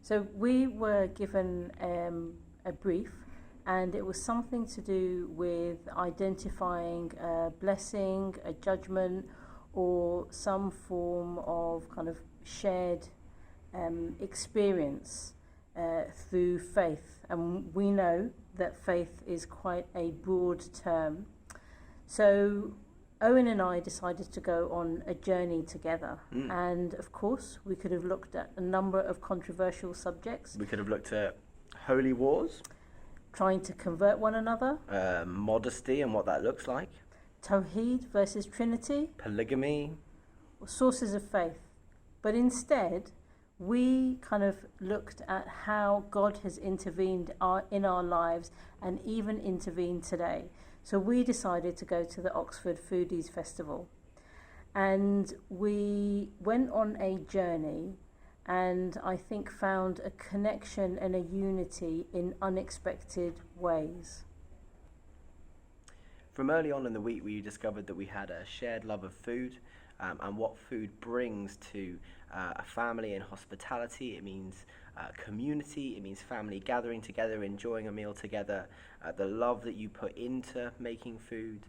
So we were given a brief, and it was something to do with identifying a blessing, a judgment, or some form of kind of shared experience through faith. And we know that faith is quite a broad term. So Owen and I decided to go on a journey together. And of course, we could have looked at a number of controversial subjects. We could have looked at holy wars, Trying to convert one another, modesty and what that looks like, Tawheed versus Trinity, polygamy, or sources of faith. But instead, we kind of looked at how God has intervened in our lives and even intervened today. So we decided to go to the Oxford Foodie Festival. And we went on a journey, and I think found a connection and a unity in unexpected ways. From early on in the week, we discovered that we had a shared love of food and what food brings to a family and hospitality. It means community, it means family gathering together, enjoying a meal together, the love that you put into making food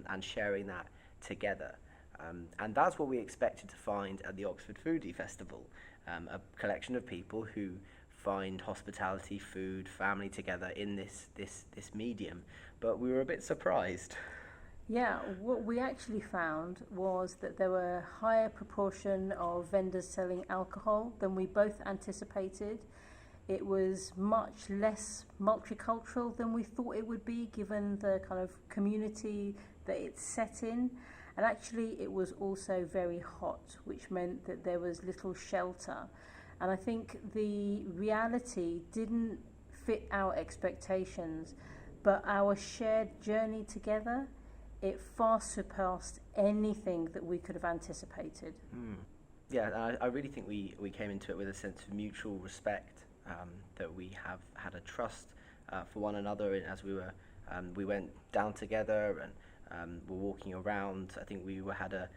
and sharing that together. And that's what we expected to find at the Oxford Foodie Festival, a collection of people who find hospitality, food, family together in this medium. But we were a bit surprised. Yeah, what we actually found was that there were a higher proportion of vendors selling alcohol than we both anticipated. It was much less multicultural than we thought it would be, given the kind of community that it's set in. And actually it was also very hot, which meant that there was little shelter. And I think the reality didn't fit our expectations, but our shared journey together, it far surpassed anything that we could have anticipated. Yeah, I really think we came into it with a sense of mutual respect, that we have had a trust for one another. And as we went down together and were walking around, I think we had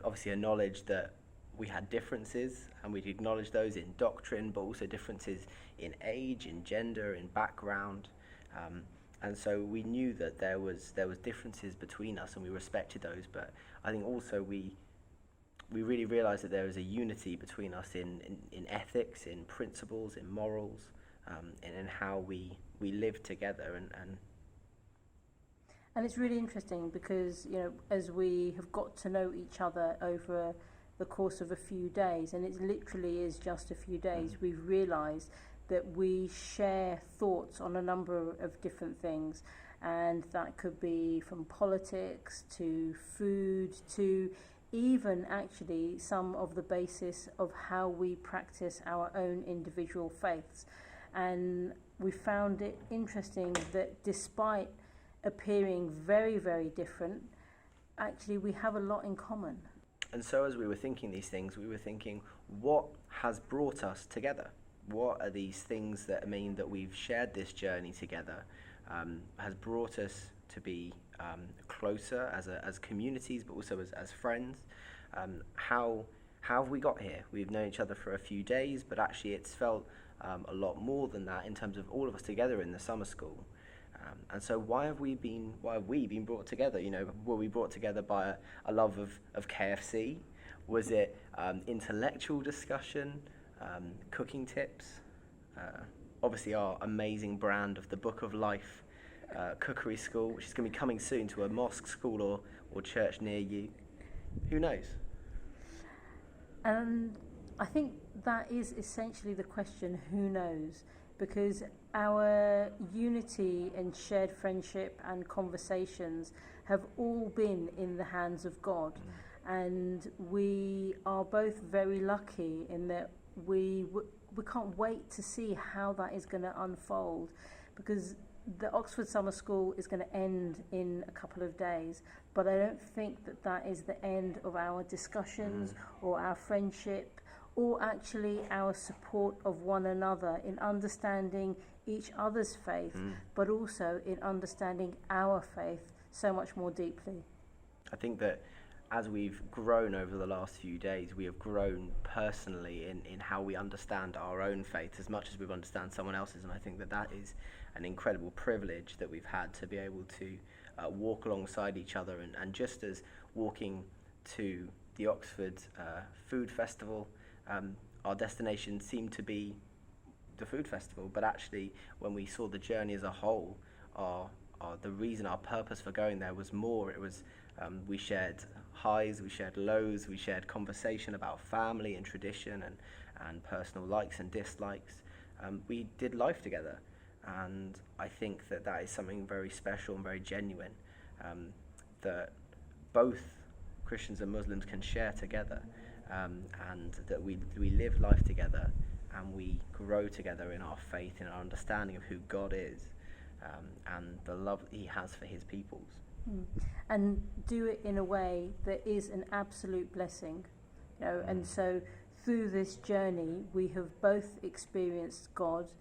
obviously a knowledge that we had differences, and we'd acknowledge those in doctrine, but also differences in age, in gender, in background. And so we knew that there was differences between us, and we respected those. But I think also we really realised that there was a unity between us in ethics, in principles, in morals, and in how we live together. And it's really interesting because, you know, as we have got to know each other over the course of a few days, and it literally is just a few days, we've realised that we share thoughts on a number of different things, and that could be from politics to food to even actually some of the basis of how we practice our own individual faiths. And we found it interesting that despite appearing very, very different, actually we have a lot in common. And so as we were thinking these things, we were thinking, what has brought us together? What are these things that mean that we've shared this journey together, has brought us to be closer as communities, but also as friends? How have we got here? We've known each other for a few days, but actually it's felt a lot more than that in terms of all of us together in the summer school. And so why have we been brought together? You know, were we brought together by a love of KFC? Was it intellectual discussion, cooking tips? Obviously our amazing brand of the Book of Life cookery school, which is going to be coming soon to a mosque, school or church near you. Who knows? And I think that is essentially the question, who knows? Because our unity and shared friendship and conversations have all been in the hands of God. And we are both very lucky in that we can't wait to see how that is going to unfold, because the Oxford Summer School is going to end in a couple of days, but I don't think that that is the end of our discussions or our friendship, or actually our support of one another in understanding each other's faith, but also in understanding our faith so much more deeply. I think that as we've grown over the last few days, we have grown personally in how we understand our own faith as much as we understand someone else's. And I think that is an incredible privilege that we've had to be able to walk alongside each other. And just as walking to the Oxford Food Festival, our destination seemed to be the food festival, but actually when we saw the journey as a whole, the reason, our purpose for going there was more. It was we shared highs, we shared lows, we shared conversation about family and tradition and personal likes and dislikes. We did life together, and I think that is something very special and very genuine, that both Christians and Muslims can share together, and that we live life together and we grow together in our faith, in our understanding of who God is, and the love that he has for his peoples. And do it in a way that is an absolute blessing, and so through this journey we have both experienced God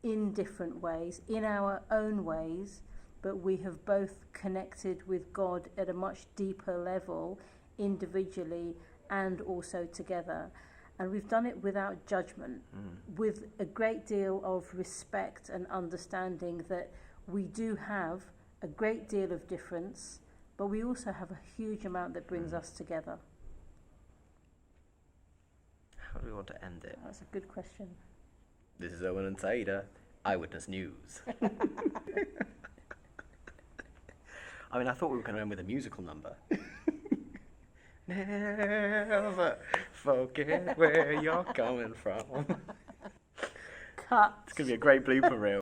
in different ways, in our own ways, but we have both connected with God at a much deeper level, individually and also together. And we've done it without judgment, with a great deal of respect and understanding that we do have a great deal of difference, but we also have a huge amount that brings us together. How do we want to end it? That's a good question. This is Owen and Saiyyidah, Eyewitness News. I mean, I thought we were going to end with a musical number. Never forget where you're coming from. Cut. It's going to be a great blooper reel.